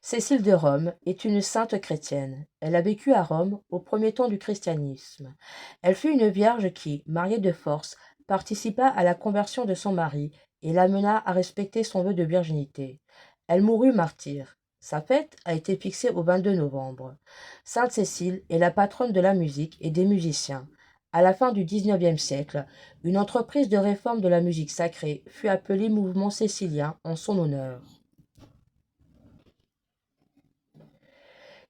Cécile de Rome est une sainte chrétienne. Elle a vécu à Rome au premier temps du christianisme. Elle fut une vierge qui, mariée de force, participa à la conversion de son mari et l'amena à respecter son vœu de virginité. Elle mourut martyre. Sa fête a été fixée au 22 novembre. Sainte Cécile est la patronne de la musique et des musiciens. À la fin du XIXe siècle, une entreprise de réforme de la musique sacrée fut appelée Mouvement cécilien en son honneur.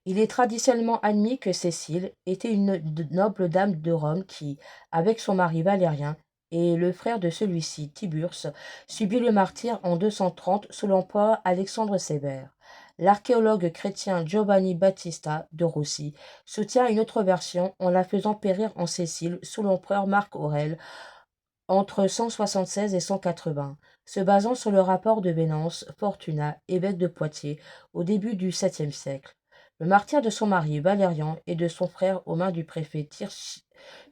Il est traditionnellement admis que Cécile était une noble dame de Rome qui, avec son mari Valérien et le frère de celui-ci, Tiburce, subit le martyre en 230 sous l'empereur Alexandre Sévère. L'archéologue chrétien Giovanni Battista de Rossi soutient une autre version en la faisant périr en Sicile sous l'empereur Marc Aurèle entre 176 et 180, se basant sur le rapport de Vénance Fortuna, évêque de Poitiers, au début du 7e siècle. Le martyre de son mari Valérian et de son frère aux mains du préfet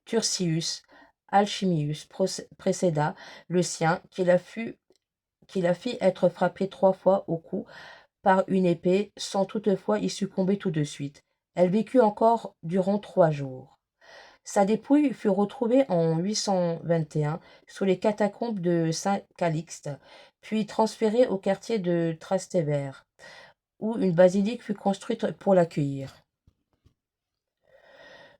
Turcius Alchimius précéda le sien, qui la fit être frappé 3 fois au cou par une épée, sans toutefois y succomber tout de suite. Elle vécut encore durant 3 jours. Sa dépouille fut retrouvée en 821 sous les catacombes de Saint-Calixte, puis transférée au quartier de Trastevere, où une basilique fut construite pour l'accueillir.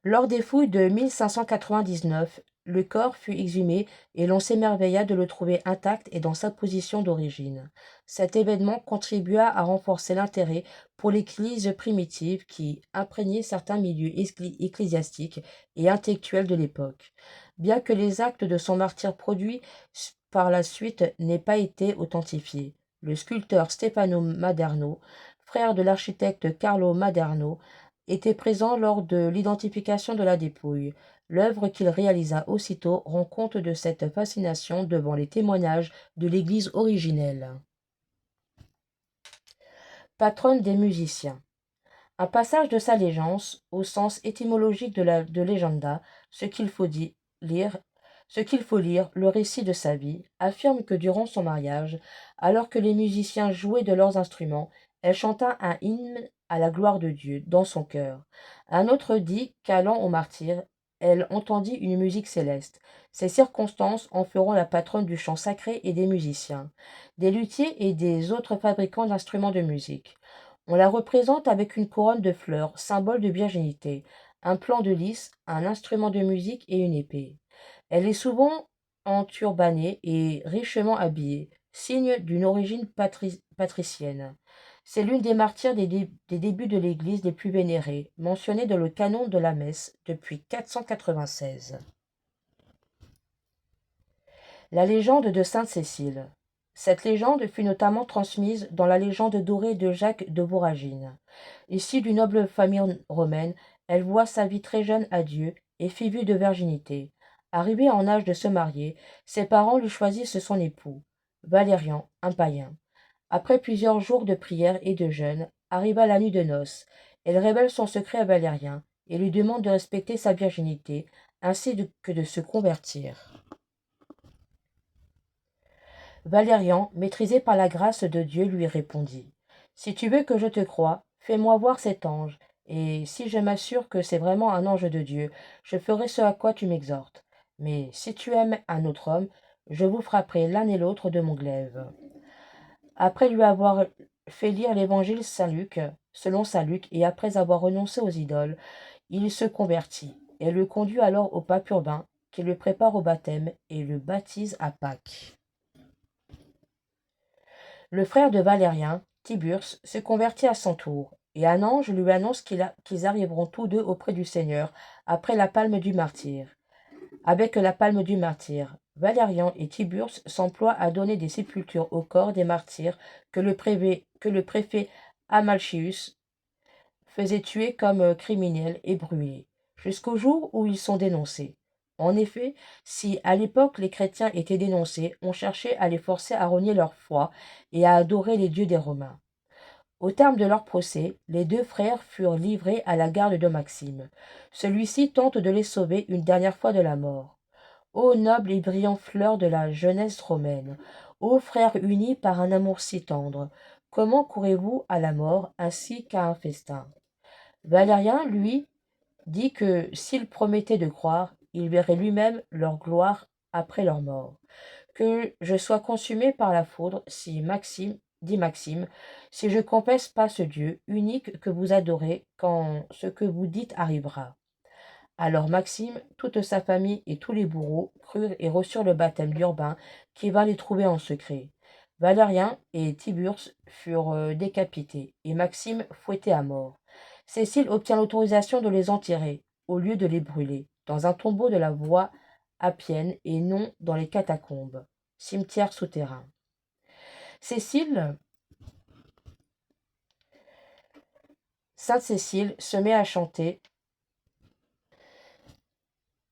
Lors des fouilles de 1599, le corps fut exhumé et l'on s'émerveilla de le trouver intact et dans sa position d'origine. Cet événement contribua à renforcer l'intérêt pour l'Église primitive qui imprégnait certains milieux ecclésiastiques et intellectuels de l'époque. Bien que les actes de son martyre produits par la suite n'aient pas été authentifiés, le sculpteur Stefano Maderno, frère de l'architecte Carlo Maderno, était présent lors de l'identification de la dépouille. L'œuvre qu'il réalisa aussitôt rend compte de cette fascination devant les témoignages de l'Église originelle. Patronne des musiciens. Un passage de sa légende, au sens étymologique de legenda, ce qu'il faut lire, le récit de sa vie, affirme que durant son mariage, alors que les musiciens jouaient de leurs instruments, elle chanta un hymne à la gloire de Dieu dans son cœur. Un autre dit qu'allant au martyre, elle entendit une musique céleste. Ces circonstances en feront la patronne du chant sacré et des musiciens, des luthiers et des autres fabricants d'instruments de musique. On la représente avec une couronne de fleurs, symbole de virginité, un plan de lys, un instrument de musique et une épée. Elle est souvent enturbanée et richement habillée, signe d'une origine patricienne. C'est l'une des martyrs des débuts de l'Église les plus vénérées, mentionnée dans le canon de la messe depuis 496. La légende de Sainte Cécile. Cette légende fut notamment transmise dans la légende dorée de Jacques de Voragine. Issue d'une noble famille romaine, elle voua sa vie très jeune à Dieu et fit vue de virginité. Arrivée en âge de se marier, ses parents lui choisissent son époux, Valérian, un païen. Après plusieurs jours de prière et de jeûne, arriva la nuit de noces. Elle révèle son secret à Valérien et lui demande de respecter sa virginité ainsi que de se convertir. Valérian, maîtrisé par la grâce de Dieu, lui répondit: Si tu veux que je te croie, fais-moi voir cet ange, et si je m'assure que c'est vraiment un ange de Dieu, je ferai ce à quoi tu m'exhortes. Mais si tu aimes un autre homme, je vous frapperai l'un et l'autre de mon glaive. Après lui avoir fait lire l'évangile selon saint Luc, et après avoir renoncé aux idoles, il se convertit, et le conduit alors au pape Urbain, qui le prépare au baptême et le baptise à Pâques. Le frère de Valérien, Tiburce, se convertit à son tour, et un ange lui annonce qu'ils arriveront tous deux auprès du Seigneur après la palme du martyr. Avec la palme du martyr, Valérian et Tiburce s'emploient à donner des sépultures au corps des martyrs que le préfet Amalchius faisait tuer comme criminels et brûler, jusqu'au jour où ils sont dénoncés. En effet, si à l'époque les chrétiens étaient dénoncés, on cherchait à les forcer à renier leur foi et à adorer les dieux des Romains. Au terme de leur procès, les deux frères furent livrés à la garde de Maxime. Celui-ci tente de les sauver une dernière fois de la mort. Ô noble et brillant fleur de la jeunesse romaine, ô frères unis par un amour si tendre, Comment courez-vous à la mort ainsi qu'à un festin? Valérien, lui, dit que s'il promettait de croire, il verrait lui-même leur gloire après leur mort. Que je sois consumé par la foudre, si Maxime, dit Maxime, si je confesse pas ce Dieu unique que vous adorez quand ce que vous dites arrivera. Alors Maxime, toute sa famille et tous les bourreaux crurent et reçurent le baptême d'Urbain qui vint les trouver en secret. Valérien et Tiburce furent décapités et Maxime fouetté à mort. Cécile obtient l'autorisation de les enterrer, au lieu de les brûler, dans un tombeau de la voie appienne et non dans les catacombes, cimetière souterrain. Cécile, Sainte Cécile, se met à chanter,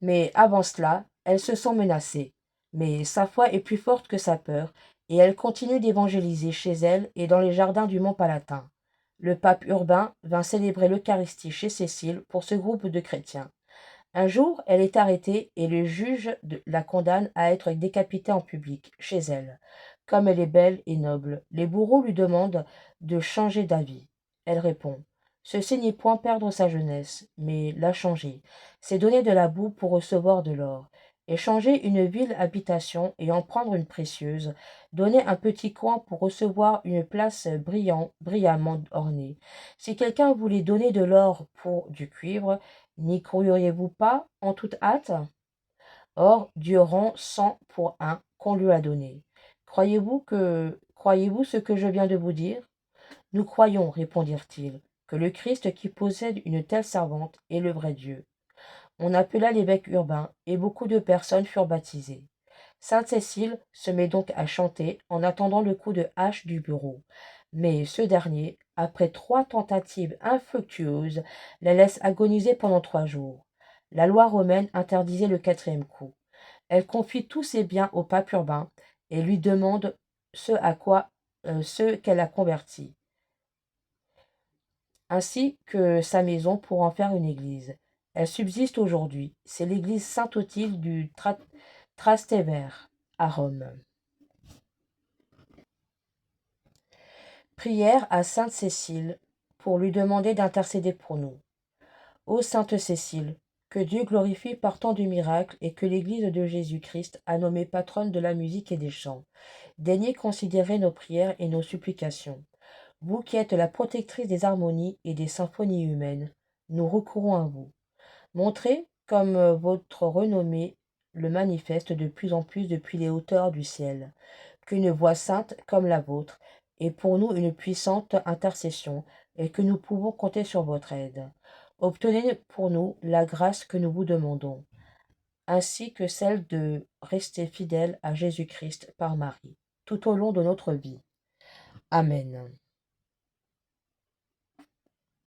mais avant cela, elle se sent menacée. Mais sa foi est plus forte que sa peur, et elle continue d'évangéliser chez elle et dans les jardins du Mont Palatin. Le pape Urbain vint célébrer l'Eucharistie chez Cécile pour ce groupe de chrétiens. Un jour, elle est arrêtée et le juge la condamne à être décapitée en public, chez elle. Comme elle est belle et noble, les bourreaux lui demandent de changer d'avis. Elle répond: Ceci n'est point perdre sa jeunesse, mais la changer. C'est donner de la boue pour recevoir de l'or. Échanger une ville habitation et en prendre une précieuse. Donner un petit coin pour recevoir une place brillamment ornée. Si quelqu'un voulait donner de l'or pour du cuivre, n'y croiriez-vous pas en toute hâte? Or, Dieu rend 100 pour un qu'on lui a donné. Croyez-vous ce que je viens de vous dire? Nous croyons, répondirent-ils, que le Christ qui possède une telle servante est le vrai Dieu. On appela l'évêque Urbain, et beaucoup de personnes furent baptisées. Sainte Cécile se met donc à chanter en attendant le coup de hache du bureau. Mais ce dernier, après 3 tentatives infructueuses, la laisse agoniser pendant 3 jours. La loi romaine interdisait le 4e coup. Elle confie tous ses biens au pape Urbain et lui demande ce qu'elle a converti, ainsi que sa maison pour en faire une église. Elle subsiste aujourd'hui. C'est l'église Sainte-Odile du Trastevere, à Rome. Prière à Sainte Cécile pour lui demander d'intercéder pour nous. Ô Sainte Cécile, que Dieu glorifie par tant de miracles et que l'Église de Jésus-Christ a nommé patronne de la musique et des chants, daignez considérer nos prières et nos supplications. Vous qui êtes la protectrice des harmonies et des symphonies humaines, nous recourons à vous. Montrez comme votre renommée le manifeste de plus en plus depuis les hauteurs du ciel, qu'une voix sainte comme la vôtre est pour nous une puissante intercession et que nous pouvons compter sur votre aide. Obtenez pour nous la grâce que nous vous demandons, ainsi que celle de rester fidèle à Jésus-Christ par Marie, tout au long de notre vie. Amen.